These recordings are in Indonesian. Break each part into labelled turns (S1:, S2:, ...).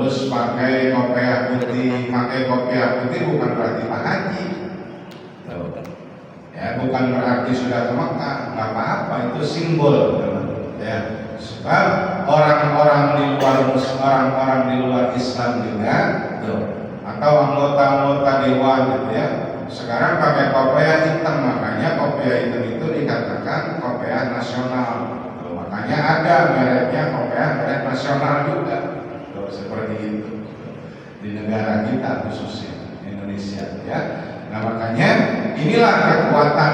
S1: Terus pakai kopiah putih bukan berarti Pak Haji. Ya, bukan berarti sudah ke Mekah, nggak apa-apa, itu simbol, ya. Sebab orang-orang di luar Islam juga, atau anggota-anggota dewan gitu ya, sekarang pakai kopiah hitam, makanya kopiah hitam itu dikatakan kopiah nasional. Makanya ada mereknya kopiah merek nasional juga, seperti itu di negara kita khususnya Indonesia, ya. Nah makanya inilah kekuatan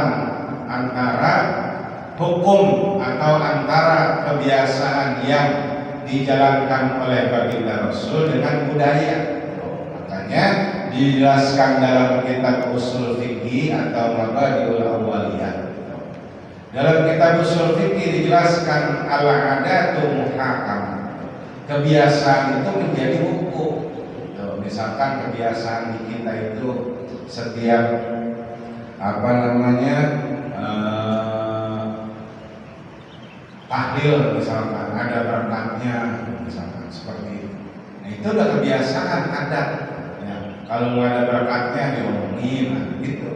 S1: antara hukum atau antara kebiasaan yang dijalankan oleh baginda Rasul dengan budaya. Makanya dijelaskan dalam kitab usul fikih atau Mabadiul Awwaliyah. Dalam kitab usul fikih dijelaskan al-adatu muhakam. Kebiasaan itu menjadi hukum. Misalkan kebiasaan di kita itu setiap tahlil misalkan ada berkatnya misalkan seperti itu. Nah, itu udah kebiasaan adat. Ya, kalau nggak ada berkatnya diomongin gitu.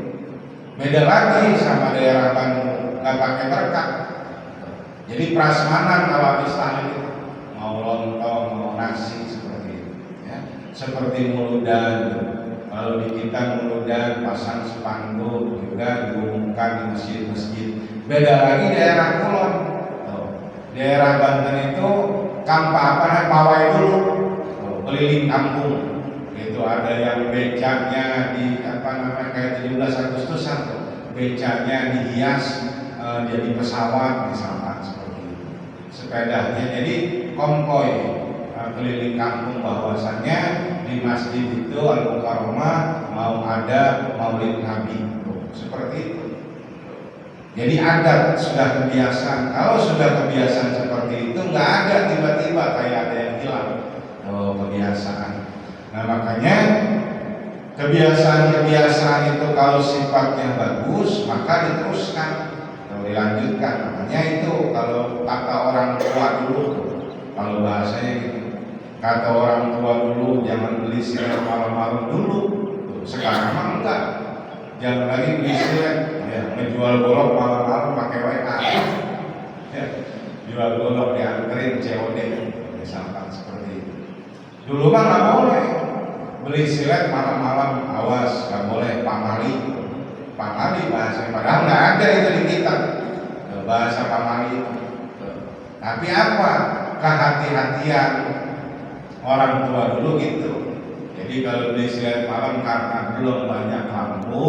S1: Beda lagi sama daerah Bandung nggak pakai berkat. Jadi prasmanan kalau habis tahlil itu mau lontong mau nasi seperti itu. Ya, seperti muludan. Kalau di kita muludan pasang spanduk juga diumumkan di masjid-masjid. Beda lagi daerah Kulon. Daerah Banten itu pawai dulu, keliling kampung. Itu ada yang becaknya di kayak 17 Agustusan, becaknya dihias jadi pesawat misalkan seperti itu. Sepedanya jadi konvoy keliling kampung, bahwasannya di masjid itu Al-Mukarramah mau ada Maulid Nabi, seperti itu. Jadi adat sudah kebiasaan. Kalau sudah kebiasaan seperti itu, nggak ada tiba-tiba kayak ada yang hilang kebiasaan. Nah makanya kebiasaan itu kalau sifatnya bagus maka diteruskan, dilanjutkan. Makanya itu kalau kata orang tua dulu, kalau bahasanya gitu, kata orang tua dulu jangan beli silet malam-malam dulu. Sekarang mah enggak. Jangan lagi beli silet, ya, menjual golok malam-malam pakai WA, ya, jual golok dianterin COD, misalkan seperti itu. Dulu mah nggak boleh beli silet malam-malam, awas, nggak boleh pamali bahasa, padahal nggak ada itu di kitab bahasa pamali itu. Tapi apa kehati-hatian orang tua dulu gitu. Jadi kalau beli silet malam karena belum banyak lampu,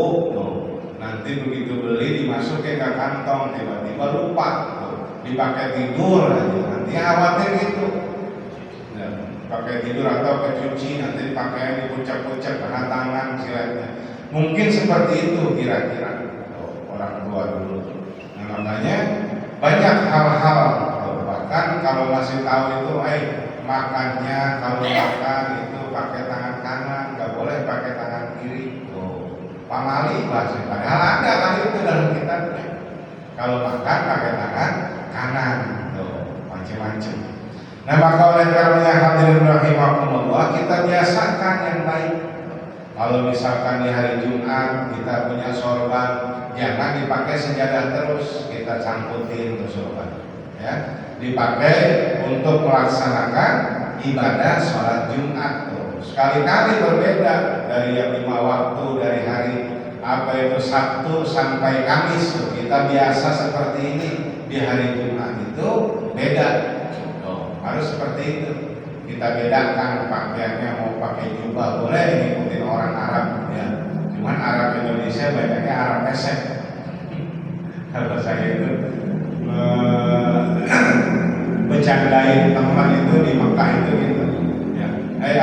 S1: nanti begitu beli dimasukin ke kantong, tiba-tiba lupa, dipakai tidur aja, nanti khawatir gitu. Ya, pakai tidur atau kecuci, nanti pakaian dipucak-pucak kena tangan siletnya. Mungkin seperti itu kira-kira orang tua dulu. Nah makanya banyak hal-hal, bahkan kalau masih tahu itu, makannya kalau makan itu pakai tangan kanan, nggak boleh pakai tangan kiri. Pamali bahasa, padahal ada kali itu dalam kitabnya. Kalau makan pakai tangan kanan, macam-macam. Nah maka oleh karenanya hadirin rahimakumullah, kita biasakan yang baik. Kalau misalkan di hari Jumat kita punya sorban, jangan dipakai sejadah terus, kita cangkutin ke sorban, ya, dipakai untuk melaksanakan ibadah sholat Jumat. Sekali-kali berbeda dari yang 5 waktu, dari hari Sabtu sampai Kamis. Kita biasa seperti ini, di hari Jumat itu beda. Harus seperti itu. Kita bedakan pakaiannya, mau pakai jubah boleh, ngikutin orang Arab, ya. Cuman Arab Indonesia banyaknya Arab pesek. Kalau saya itu bercandain teman itu di Mekah itu gitu, ya,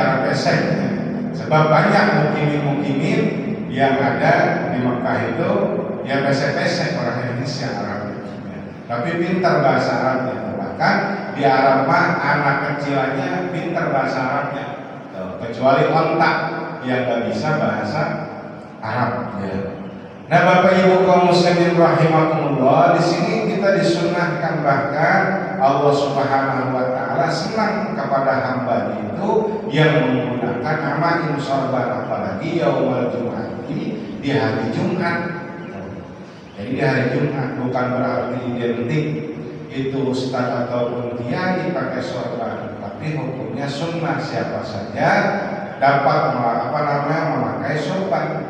S1: Arab pesek, ya. Sebab banyak mukimin yang ada di Mekah itu ya pesek-pesek orang Indonesia Arab, ya. Tapi pintar bahasa Arabnya. Bahkan di Arab mah anak kecilnya pintar bahasa Arabnya, kecuali ontak yang nggak bisa bahasa Arab, ya. Nah Bapak Ibu kaum muslimin rahimakumullah, di sini kita disunahkan, bahkan Allah Subhanahu wa taala senang kepada hamba itu yang menggunakan amain sorban, apalagi yaumul jum'ati, di hari Jumat. Jadi di hari Jumat bukan berarti identik itu ustaz ataupun kiai pakai sorban, tapi hukumnya sunnah, siapa saja dapat memakai sorban,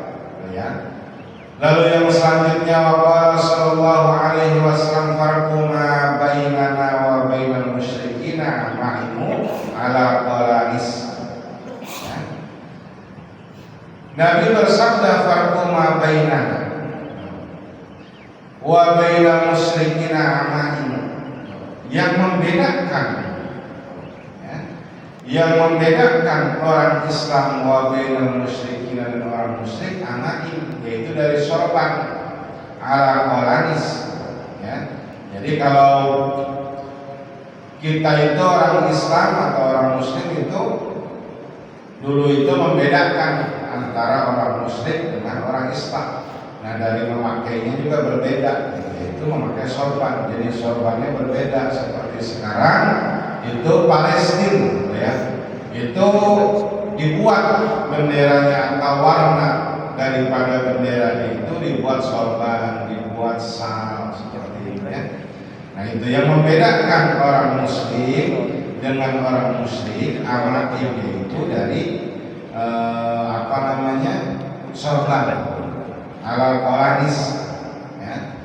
S1: ya. Lalu yang selanjutnya, waqala sallallahu alaihi wasallam, farqu ma bainana wa bainal musyrikina ma'imu ala qalais. Ya. Nabi bersabda, farqu ma bainana wa bainal musyrikina ma'imu, yang membedakan, ya, yang membedakan orang Islam wa bainal musyrikin dan orang musyrik amain, yaitu dari sorban ala qalanis, ya. Jadi kalau kita itu orang Islam atau orang Muslim itu dulu itu membedakan antara orang musyrik dengan orang Islam. Nah, dari memakainya juga berbeda, yaitu memakai sorban. Jadi sorbannya berbeda. Seperti sekarang itu Palestina, ya, itu dibuat benderanya atau warna daripada benderanya itu dibuat sorban, dibuat sal, seperti itu, ya. Nah, itu yang membedakan orang Muslim dengan orang musyrik, amatim, itu dari sorban ala qalanis, ya,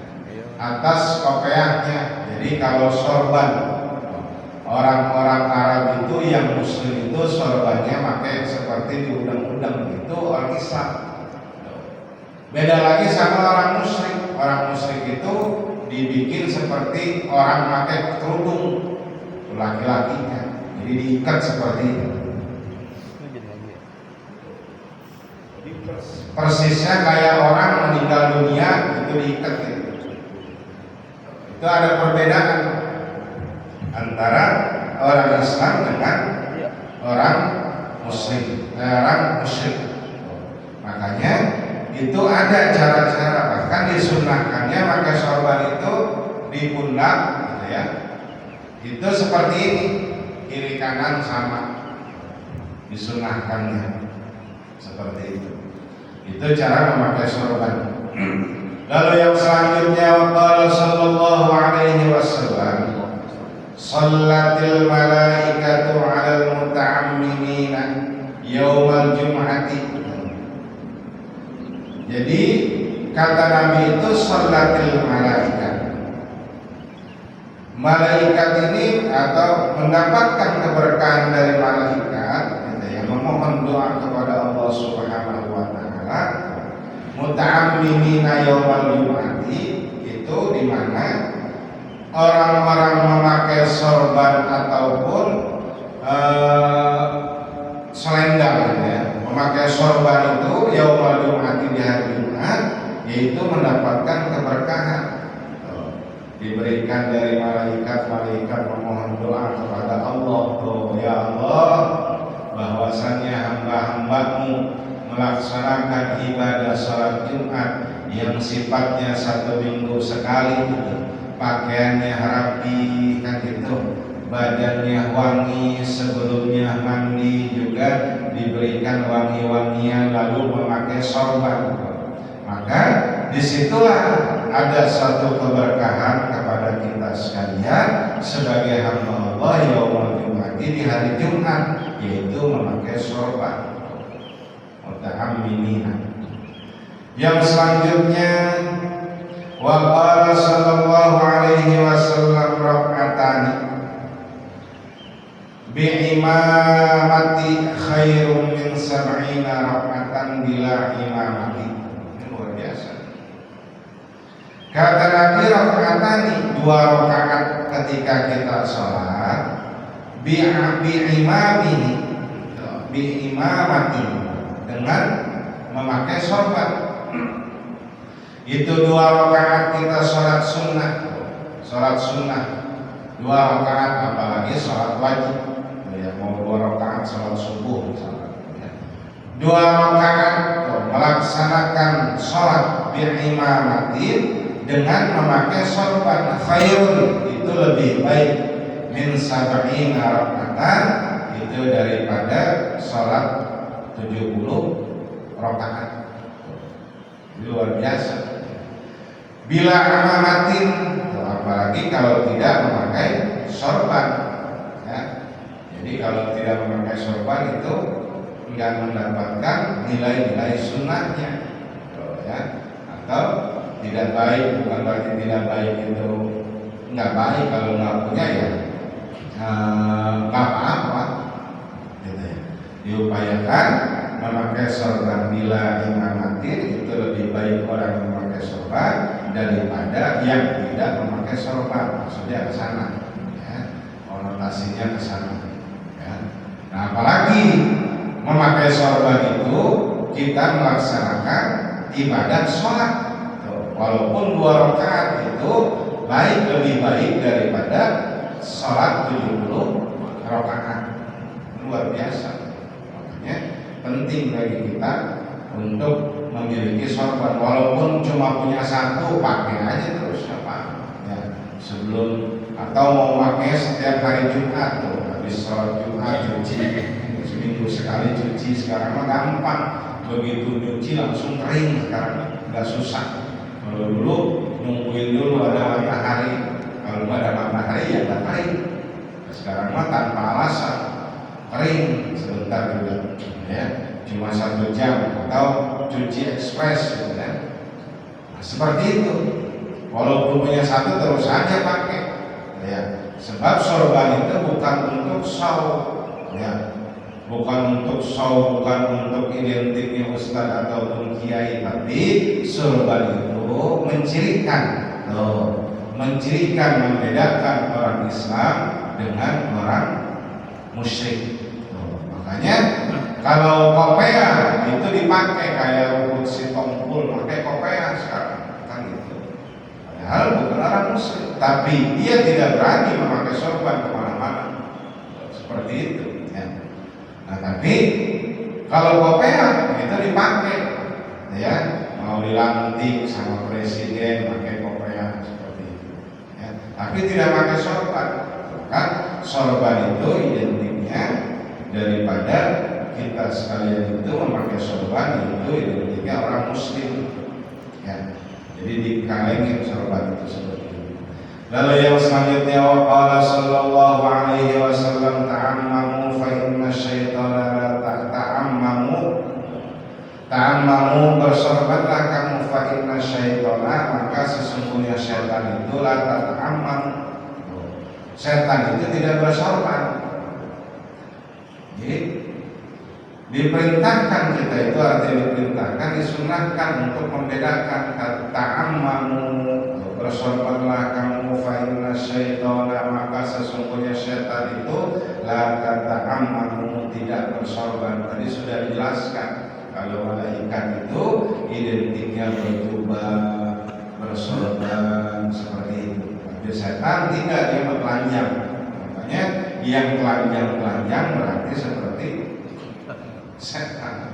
S1: atas kopiahnya. Jadi kalau sorban orang-orang Arab itu, yang Muslim itu sorbannya pakai seperti di undang-undang itu orang Islam. Beda lagi sama orang musyrik. Orang musyrik itu dibikin seperti orang pakai kerudung laki-lakinya, jadi diikat seperti itu. Persisnya kayak orang meninggal dunia itu diikat gitu. Itu ada perbedaan antara orang Islam dengan orang Muslim, orang musyrik. Makanya itu ada cara-cara, bahkan disunahkannya pakai sorban itu di pundak, gitu ya. Itu seperti ini, kiri kanan sama, disunahkannya seperti itu. Itu cara memakai sorban. Lalu yang selanjutnya, qala sallallahu alaihi wasallam, shallatil malaikatu 'alal muta'ammimina yaumal jum'ati. Jadi kata Nabi itu shallatil malaikat. Malaikat ini atau mendapatkan keberkahan dari malaikat, gitu ya, memohon doa kepada Allah Subhanahu wa taala, muta'ammimina yaumal jum'ati, itu di mana orang-orang memakai sorban ataupun selendang, ya, memakai sorban itu yaumal jum'ati, di hari Jumat, yaitu mendapatkan keberkahan. Diberikan dari malaikat memohon doa kepada Allah, ya Allah, bahwasannya hamba-hambamu melaksanakan ibadah sholat Jumat yang sifatnya 1 minggu sekali, pakaiannya rapi, kan gitu, badannya wangi, sebelumnya mandi juga diberikan wangi-wangian, lalu memakai sorban. Maka disitulah ada satu keberkahan kepada kita sekalian sebagai hamba Allah yaumul jum'ati, di hari Jumat, yaitu memakai sorban muta'ammimina. Yang selanjutnya, wa qala sallallahu alaihi wasallam, rak'atani bi'imamati khairum min sab'ina rak'atan bila imamati. Ini luar biasa. Kata Nabi, rak'atani, 2 rakaat ketika kita sholat, bi'imamini, bi'imamati, dengan memakai sorban. Itu 2 rakaat kita sholat sunnah, 2 rakaat, apalagi sholat wajib, ya, mau 2 rakaat sholat subuh misalnya, ya. 2 rakaat melaksanakan sholat bi'imamati dengan memakai sorban, khairun, itu lebih baik, min sab'ina rak'atan, itu daripada sholat 70 rakaat. Luar biasa. Bila amamatin, apalagi kalau tidak memakai sorban, ya. Jadi kalau tidak memakai sorban itu tidak mendapatkan nilai-nilai sunnahnya, ya. Atau tidak baik, bukan berarti tidak baik itu nggak baik, kalau nggak punya ya nggak apa-apa, gitu ya. Diupayakan memakai sorban bila imamatin, itu lebih baik orang memakai sorban daripada yang tidak memakai sorban. Maksudnya ke sana, ya. Konotasinya ke sana, ya. Nah, apalagi memakai sorban itu kita melaksanakan ibadah sholat, walaupun 2 rakaat itu lebih baik daripada sholat 70 rakaat. Luar biasa. Makanya penting bagi kita untuk memiliki sorban, walaupun cuma punya 1, pakai aja terus, apa ya, sebelum atau mau pakai setiap hari Jumat tuh, habis sholat Jumat cuci, seminggu sekali cuci. Sekarang mah gampang, begitu cuci langsung kering sekarang, nggak susah. Kalau dulu nungguin dulu ada matahari, kalau nggak ada matahari ya nggak kering. Sekarang mah tanpa alasan kering sebentar juga, ya, cuma 1 jam atau cuci ekspres, gitu kan. Nah, seperti itu. Walaupun punya 1 terus aja pakai, ya. Sebab sorban itu bukan untuk show, ya. Bukan untuk show, bukan untuk identiknya ustadz ataupun kiai, tapi sorban itu mencirikan, membedakan orang Islam dengan orang musyrik. Makanya kalau kopea itu dipakai kayak rumput si Tongkul, pakai kopea sekarang, kan gitu. Padahal bukan orang musyrik, tapi dia tidak berani memakai sorban kemana-mana, seperti itu, ya. Nah, tapi kalau kopea itu dipakai, ya, mau dilantik sama presiden pakai kopea seperti itu, ya. Tapi tidak pakai sorban, kan? Sorban itu identiknya daripada kita sekalian itu memakai sorban, itu identiknya orang muslim, ya. Jadi dikalengin sorban itu seperti itu. Lalu yang selanjutnya, waqala sallallahu alaihi wasallam, ta'ammamu fa inna syaitana ta'ammamu, bersorbanlah kamu, fa inna syaitana, maka sesungguhnya syaitan itu la ta'ammam, setan itu tidak bersorban. Jadi diperintahkan kita itu, artinya diperintahkan, disunahkan untuk membedakan. Ta'ammamu, bersorbanlah kamu, fa inna syaitana, maka sesungguhnya syaitan itu la ta'ammamu, tidak bersorban. Tadi sudah dijelaskan kalau malaikat itu identiknya berjubah, bersorban seperti itu. Tapi setan tidak, dia bertelanjang. Makanya yang telanjang-telanjang berarti seperti setan.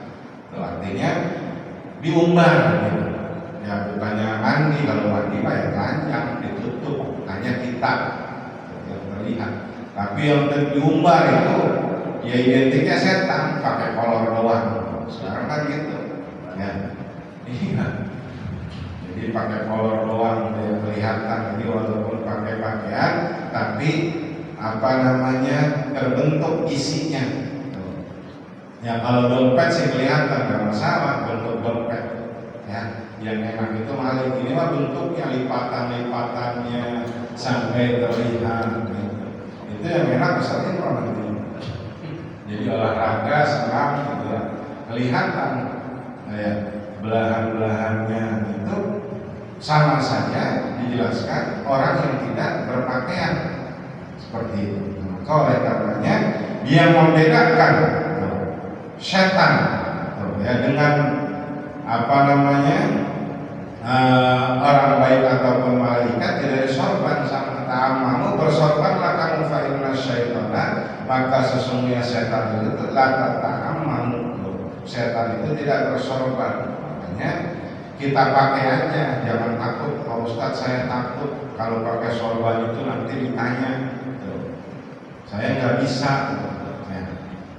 S1: Itu artinya diumbar, gitu. Ya, bukannya mandi, kalau mandi mah ya telanjang, ditutup, hanya kita yang terlihat. Tapi yang diumbar itu ya identiknya setan, pakai kolor doang. Sekarang kan gitu, ya. Iya. Jadi pakai kolor doang, yang kelihatan. Jadi walaupun pakai pakaian, tapi terbentuk isinya. Ya, kalau dompet sih kelihatan, nggak masalah bentuk dompet, ya. Yang enak itu maling, ini mah bentuknya lipatan-lipatannya sampai terlihat, gitu. Itu yang enak misalnya kalau nanti. Jadi olahraga senam, gitu ya, kelihatan, ya, belahan-belahannya itu sama saja dijelaskan orang yang tidak berpakaian seperti itu. Maka oleh karenanya dia membedakan setan, ya, dengan orang baik ataupun malaikat dari sorban. Sama ta'ammamu, bersorbanlah kamu, fa inna syaitana, maka sesungguhnya setan itu la ta'ammamu, setan itu tidak bersorban. Makanya kita pakai aja, jangan takut. Pak Ustadz, saya takut kalau pakai sorban itu nanti ditanya, saya nggak bisa, ya.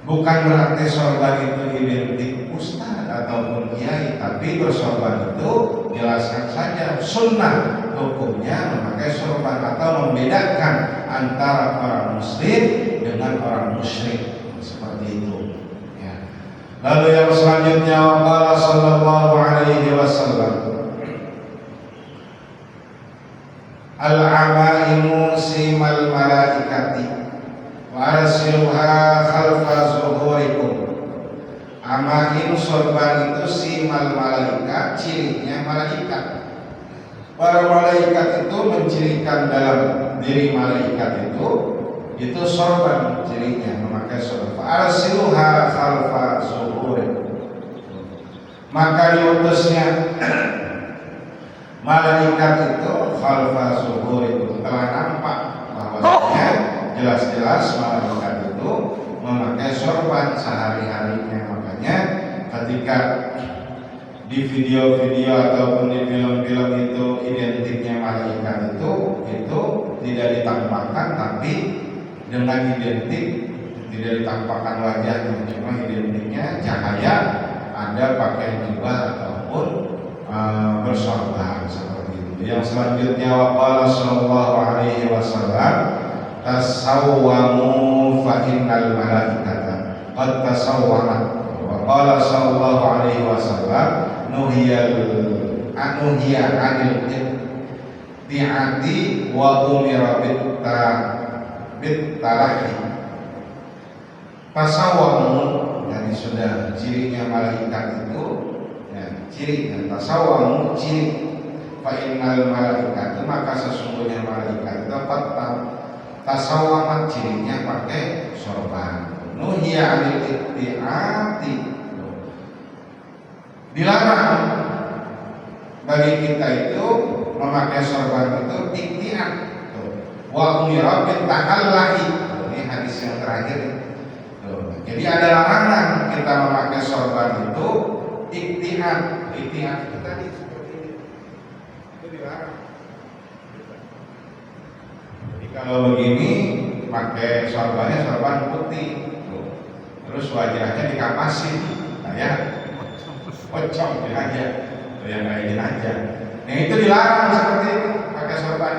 S1: Bukan berarti sorban itu identik ustaz ataupun kiai, tapi bersorban itu jelaskan saja sunnah hukumnya memakai sorban atau membedakan antara orang muslim dengan orang musyrik, seperti itu. Ya. Lalu yang selanjutnya, Allah sallallahu alaihi wasallam, al-amaimu simal malaikati wa arsiluha khalfa zuhurikum. Amain sorban itu simal malaikat, cirinya malaikat. Para malaikat itu mencirikan dalam diri malaikat itu sorban, cirinya memakai sorban. Arsiluha khalfa zuhurikum. Maka diutusnya malaikat itu khalfa zuhurikum, telah nampak bahwasanya jelas-jelas malaikat itu memakai sorban sehari-harinya. Makanya ketika di video-video ataupun di film-film itu identiknya malaikat itu tidak ditampakkan, tapi dengan identik tidak ditampakkan wajahnya, cuma identiknya cahaya, ada pakai jubah ataupun bersorban, seperti itu. Yang selanjutnya, waqala sallallahu alaihi wasallam, tasawwamu fa innal malaikata qad tasawwamat. Wa qala sallallahu alaihi wasallam, nuhiya anil ti'ati wa umira bittalahi. Tasawwamu, yang sudah cirinya malaikat itu, ya, ciri dan tasawwamu ciri. Fa innal malaikata, maka sesungguhnya malaikat itu tasawwamat, cirinya pakai sorban. Nuhiya anil itti'ati, dilarang bagi kita itu memakai sorban itu iktiat. Wa umira bittakallahi, ini hadis yang terakhir. Jadi ada larangan kita memakai sorban itu iktiat. Iktiat itu tadi seperti ini, itu dilarang. Jadi kalau begini pakai sorbannya sorban putih, terus wajahnya dikapasin, nah ya, pocong aja, yang kayak gini aja. Nah itu dilarang seperti itu pakai sorban.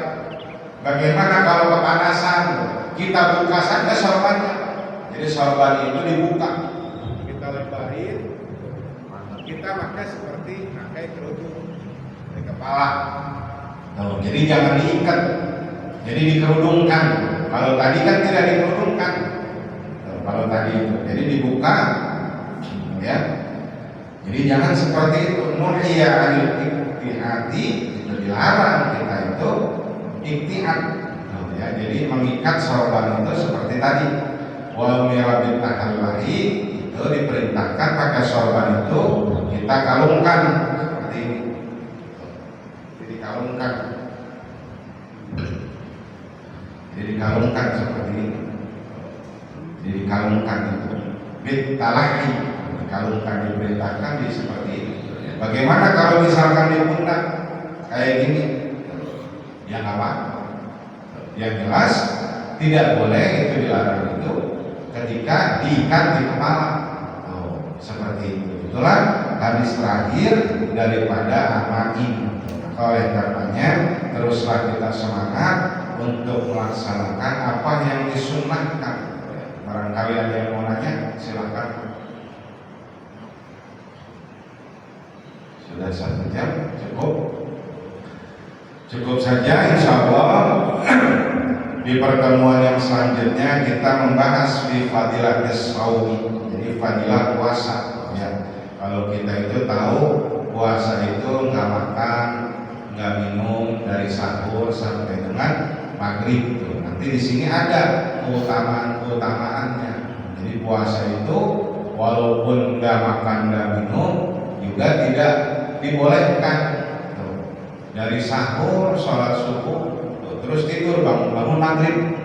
S1: Bagaimana kalau kepanasan, kita buka saja sorbannya. Jadi sorban itu dibuka, kita lebarin, kita pakai seperti pakai kerudung di kepala. Nah, jadi jangan diikat, jadi dikerudungkan. Kalau tadi kan tidak dikerudungkan. Kalau tadi itu, jadi dibuka, ya. Jadi jangan seperti itu. Nuhiya anil iktiati, itu dilarang kita itu iktiat. Ya, jadi mengikat sorban itu seperti tadi. Wal mirabit takallahi, itu diperintahkan pakai sorban itu kita kalungkan seperti ini. Jadi kalungkan. Jadi dikalungkan seperti ini. Jadi dikalungkan itu bittalahi, dikalungkan, diperintahkan di seperti ini. Bagaimana kalau misalkan di pundak kayak gini? Ya nggak apa-apa. Yang jelas tidak boleh, itu dilarang itu ketika diikat di kepala. Seperti itu. Itulah hadis terakhir daripada amain. Maka oleh karenanya teruslah kita semangat untuk melaksanakan apa yang disunnahkan. Barangkali ada yang mau nanya, silakan. Sudah 1 jam, cukup saja. Insya Allah di pertemuan yang selanjutnya kita membahas fi fadilatis shaumi, jadi fadilah puasa. Ya, kalau kita itu tahu puasa itu nggak makan, nggak minum dari sahur sampai dengan maghrib. Nanti di sini ada keutamaan-keutamaannya. Jadi puasa itu walaupun nggak makan, nggak minum, juga tidak dibolehkan. Dari sahur, sholat subuh, terus tidur, bangun maghrib,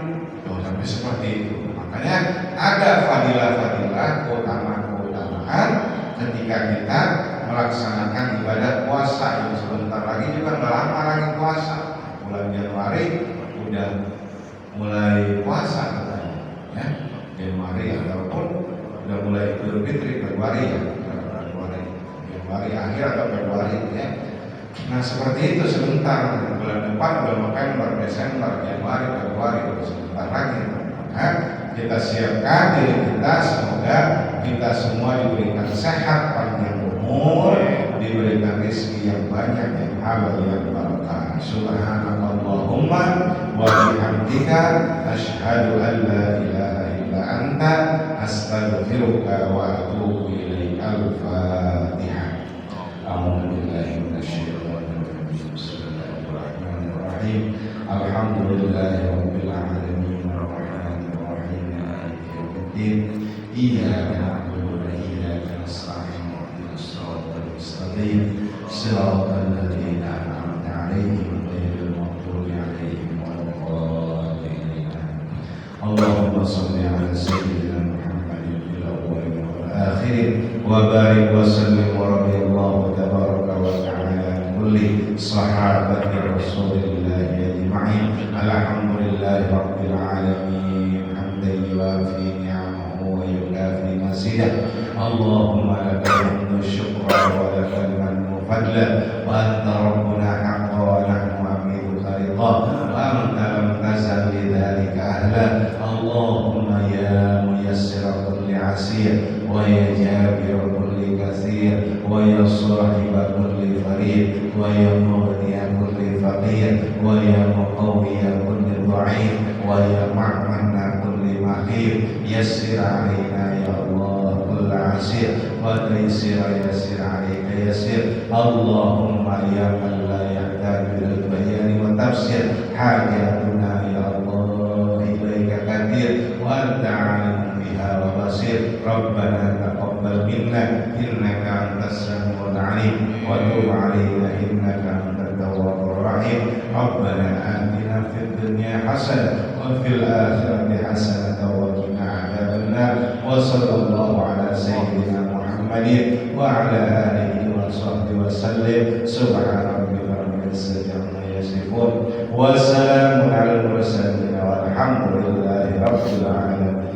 S1: sampai seperti itu. Makanya ada fadilah-fadilah, keutamaan-keutamaan ketika kita melaksanakan ibadah puasa. Yang sebentar lagi juga nggak lama lagi puasa, bulan Januari udah mulai puasa katanya, ya, Januari ataupun udah mulai Idul Fitri Februari ya, Februari akhir atau Februari ya. Nah seperti itu sebentar, bulan depan udah November, Desember, Januari, Februari, sebentar lagi. Maka kita siapkan diri kita, semoga kita semua diberikan sehat, panjang umur, diberikan rezeki yang banyak, yang halal, yang barokah. Subhanallahumma wa bihamdika asyhadu an la ilaha illa anta astaghfiruka wa atubu ilaik. Al-Fatihah. A'udzu billahi minasyaitonir rajim. Bismillahirrahmanirrahim. Alhamdulillahirabbil alamin arrahmanir rahim maliki yaumiddin. Iyyaka na'budu wa iyyaka nasta'in. Ihdinas siratal mustaqim. Siratal ladzina an'amta 'alaihim ghairil maghdubi 'alaihim waladdallin. Allahumma shalli 'ala sayyidina Muhammadin fil awwalin wal akhirin wa barik wa sallim wa radiyallahu tabaraka wa ta'ala an kulli sahabati Rasulillah ajma'in. Alhamdulillahi rabbil alamin hamdan yuwafi ni'amahu wa yukafi mazidah. Allahumma lakal hamdu syukran wa lakal mannu fadlan wa anta rabbuna haqqan wa nahnu 'abduka ridha wa anta lam tazal lidzalika ahla. Allahumma ya muyassira kulli 'asir wa ya jabir kulli katsir wa ya sahiba kulli farid wa ya mughniya kulli faqir wa ya muqawwiya kulli dha'if wa ya ma'manna kulli mahir. Yassir 'alaina ya Allah kull 'asir wa taysir yassir 'alaika yassir. Allahumma ya man la yahtaju ila al-bayan wa tafsir hajatuna ya Allah ilaika kathir wa anta 'alimun biha wa basir. Rabbana taqabbal minna innaka antas samiul 'alim wa tub 'alaina innaka antat tawwabur rahim. Rabbana atina fid dunya hasanah wa fil akhirati hasanah wa qina adzabannar. Wa sallallahu ala sayyidina Muhammadin wa ala alihi wa sahbihi wa sallim. Subhana rabbika rabbil izzati amma yasifun wa salamun alal mursalin walhamdulillahi rabbil alamin.